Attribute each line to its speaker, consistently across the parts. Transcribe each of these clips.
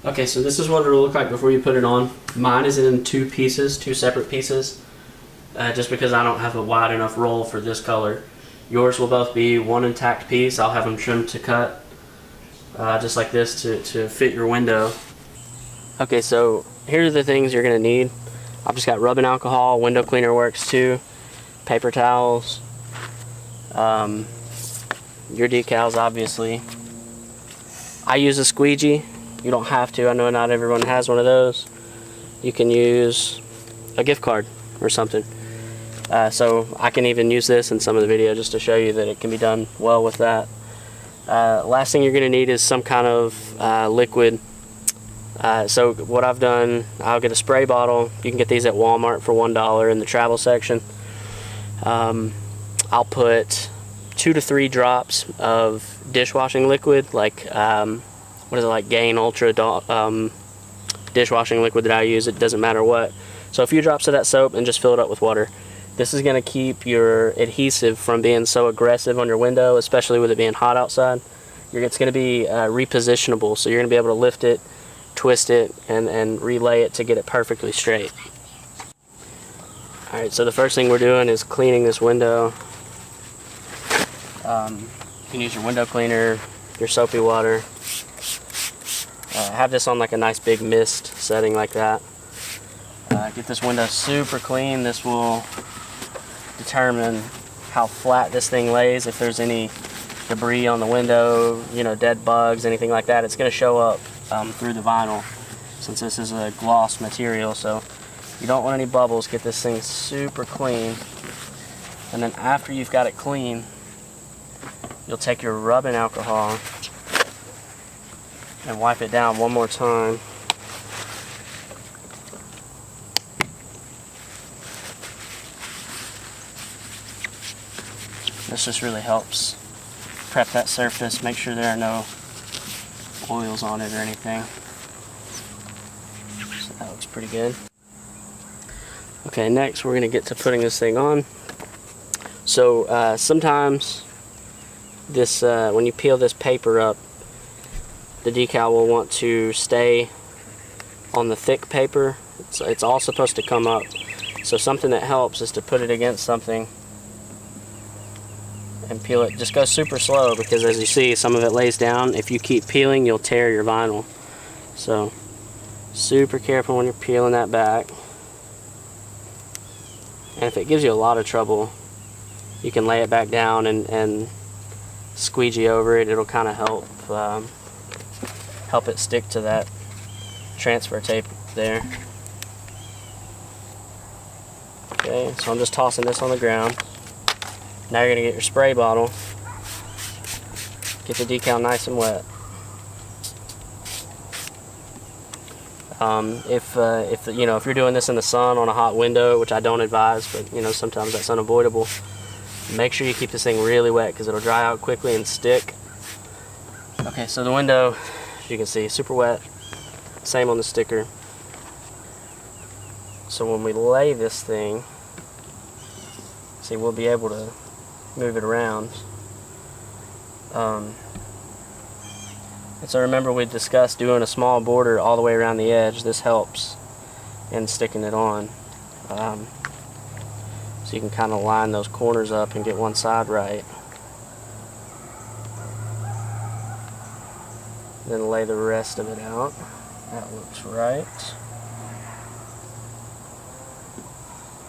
Speaker 1: Okay, so this is what it'll look like before you put it on. Mine is in two separate pieces, just because I don't have a wide enough roll for this color. Yours will both be one intact piece. I'll have them trimmed to cut, just like this to fit your window. Okay, so here are the things you're gonna need. I've just got rubbing alcohol, window cleaner works too, paper towels, your decals obviously. I use a squeegee. You don't have to. I know not everyone has one of those. You can use a gift card or something. So I can even use this in some of the video just to show you that it can be done well with that. Last thing you're going to need is some kind of liquid. So what I've done, I'll get a spray bottle. You can get these at Walmart for $1 in the travel section. I'll put 2 to 3 drops of dishwashing liquid, like what is it, like Gain Ultra dishwashing liquid that I use. It doesn't matter what. So a few drops of that soap and just fill it up with water. This is going to keep your adhesive from being so aggressive on your window, especially with it being hot outside. It's going to be repositionable, so you're going to be able to lift it, twist it, and relay it to get it perfectly straight. Alright, so the first thing we're doing is cleaning this window. You can use your window cleaner, your soapy water. Have this on like a nice big mist setting like that. Get this window super clean. This will determine how flat this thing lays. If there's any debris on the window, you know, dead bugs, anything like that, it's going to show up through the vinyl, since this is a gloss material. So you don't want any bubbles. Get this thing super clean, and then after you've got it clean, you'll take your rubbing alcohol and wipe it down one more time. This just really helps prep that surface, make sure there are no oils on it or anything. So that looks pretty good. Okay, next we're going to get to putting this thing on. So sometimes this, when you peel this paper up, the decal will want to stay on the thick paper. It's all supposed to come up. So something that helps is to put it against something and peel it. Just go super slow, because as you see, some of it lays down. If you keep peeling, you'll tear your vinyl. So super careful when you're peeling that back. And if it gives you a lot of trouble, you can lay it back down and squeegee over it. It'll kind of help it stick to that transfer tape there. Okay, so I'm just tossing this on the ground. Now you're going to get your spray bottle, get the decal nice and wet. If you're doing this in the sun on a hot window, which I don't advise, but you know, sometimes that's unavoidable, make sure you keep this thing really wet, because it'll dry out quickly and stick. Okay, so the window, as you can see, super wet. Same on the sticker. So when we lay this thing, see, we'll be able to move it around. And so remember, we discussed doing a small border all the way around the edge. This helps in sticking it on. So you can kind of line those corners up and get one side right. Then lay the rest of it out. That looks right.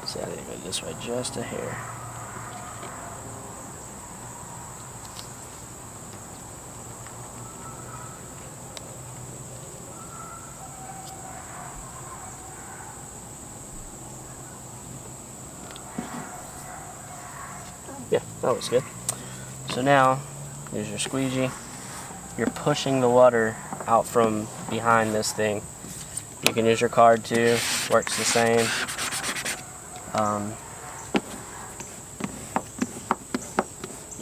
Speaker 1: See, I need to go this way just a hair. Yeah, that looks good. So now, here's your squeegee. You're pushing the water out from behind this thing. You can use your card too, works the same.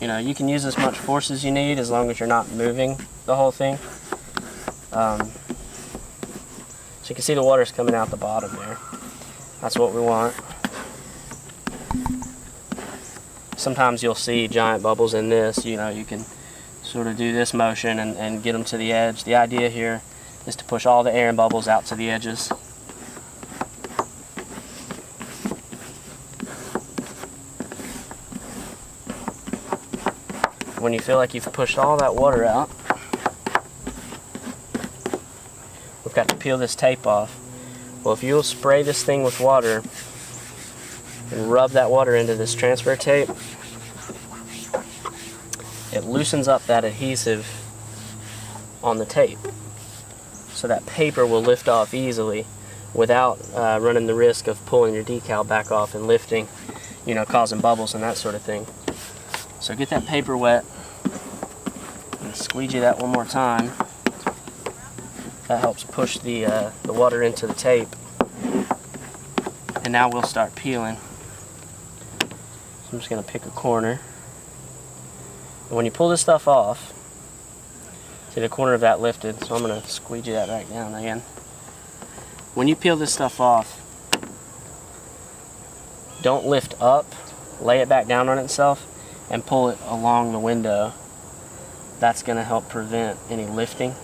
Speaker 1: You know, you can use as much force as you need as long as you're not moving the whole thing. So you can see the water's coming out the bottom there. That's what we want. Sometimes you'll see giant bubbles in this. You know, you can sort of do this motion and get them to the edge. The idea here is to push all the air and bubbles out to the edges. When you feel like you've pushed all that water out, we've got to peel this tape off. Well, if you'll spray this thing with water and rub that water into this transfer tape, it loosens up that adhesive on the tape. So that paper will lift off easily without running the risk of pulling your decal back off and lifting, you know, causing bubbles and that sort of thing. So get that paper wet and squeegee that one more time. That helps push the water into the tape. And now we'll start peeling. So I'm just going to pick a corner. And when you pull this stuff off, see the corner of that lifted, so I'm going to squeegee that back down again. When you peel this stuff off, don't lift up, lay it back down on itself, and pull it along the window. That's going to help prevent any lifting.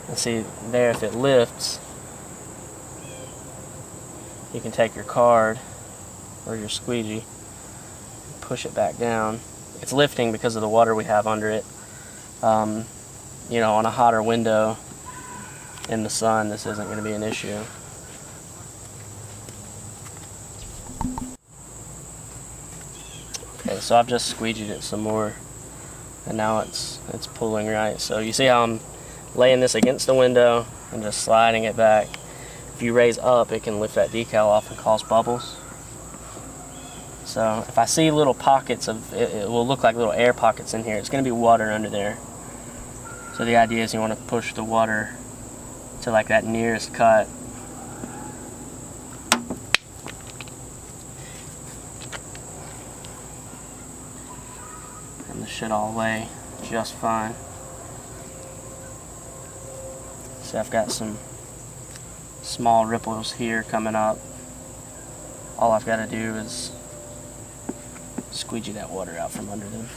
Speaker 1: And see there, if it lifts, you can take your card or your squeegee, push it back down. It's lifting because of the water we have under it. You know, on a hotter window in the sun, this isn't going to be an issue. Okay, so I've just squeegeed it some more, and now it's pulling right. So you see how I'm laying this against the window and just sliding it back. If you raise up, it can lift that decal off and cause bubbles. So if I see little pockets of, it will look like little air pockets in here. It's going to be water under there. So the idea is you want to push the water to like that nearest cut. And this should all lay just fine. So I've got some small ripples here coming up. All I've got to do is squeegee that water out from under them.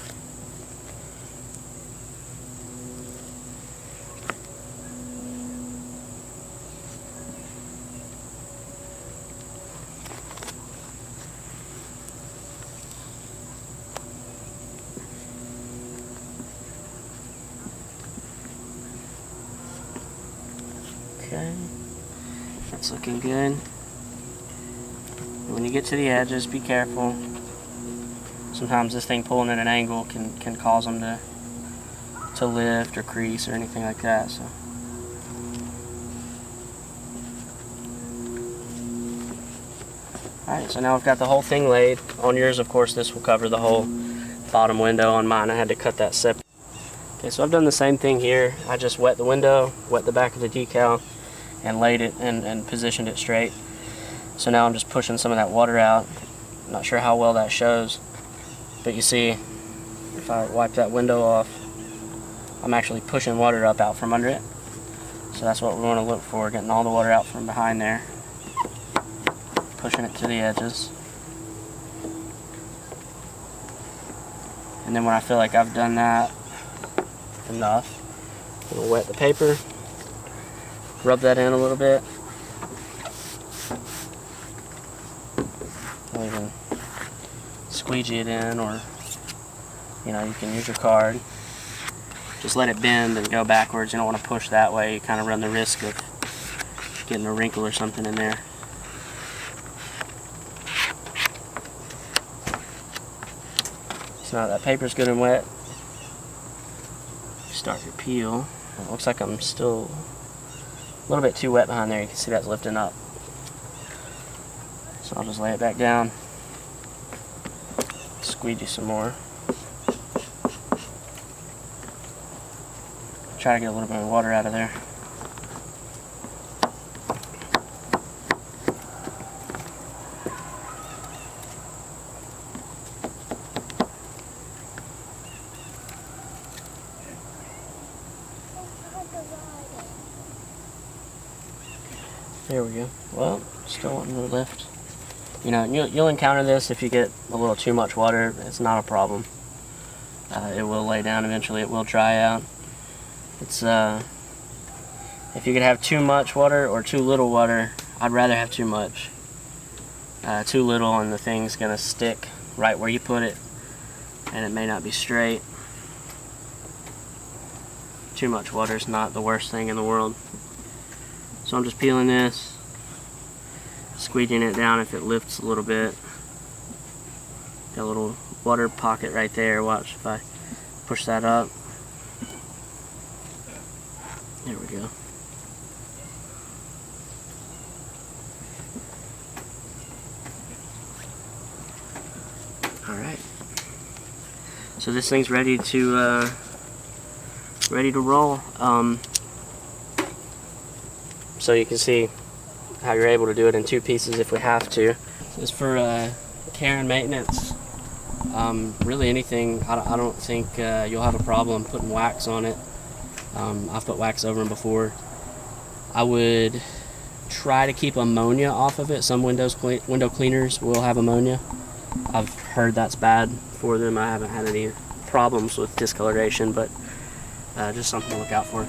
Speaker 1: Okay, that's looking good. When you get to the edges, be careful. Sometimes this thing pulling at an angle can cause them to lift or crease or anything like that. So. Alright, so now I've got the whole thing laid. On yours, of course, this will cover the whole bottom window. On mine, I had to cut that separate. Okay, so I've done the same thing here. I just wet the window, wet the back of the decal, and laid it and positioned it straight. So now I'm just pushing some of that water out. I'm not sure how well that shows, but you see, if I wipe that window off, I'm actually pushing water up out from under it. So that's what we want to look for, getting all the water out from behind there, pushing it to the edges. And then when I feel like I've done that enough, I'm going to wet the paper, rub that in a little bit. I'll even squeegee it in, or you know, you can use your card. Just let it bend and go backwards. You don't want to push that way. You kind of run the risk of getting a wrinkle or something in there. So now that paper's good and wet, start your peel. It looks like I'm still a little bit too wet behind there. You can see that's lifting up. So I'll just lay it back down, squeegee some more. Try to get a little bit of water out of there. There we go. Well, still wanting to lift. You know, you'll encounter this if you get a little too much water. It's not a problem. It will lay down eventually. It will dry out. It's If you could have too much water or too little water, I'd rather have too much. Too little and the thing's gonna stick right where you put it, and it may not be straight. Too much water is not the worst thing in the world. So I'm just peeling this, squeezing it down if it lifts a little bit. Got a little water pocket right there. Watch if I push that up. There we go. Alright. So this thing's ready to roll. So you can see how you're able to do it in 2 pieces if we have to. As for care and maintenance, really anything, I don't think you'll have a problem putting wax on it. I've put wax over them before. I would try to keep ammonia off of it. Some window cleaners will have ammonia. I've heard that's bad for them. I haven't had any problems with discoloration, but just something to look out for.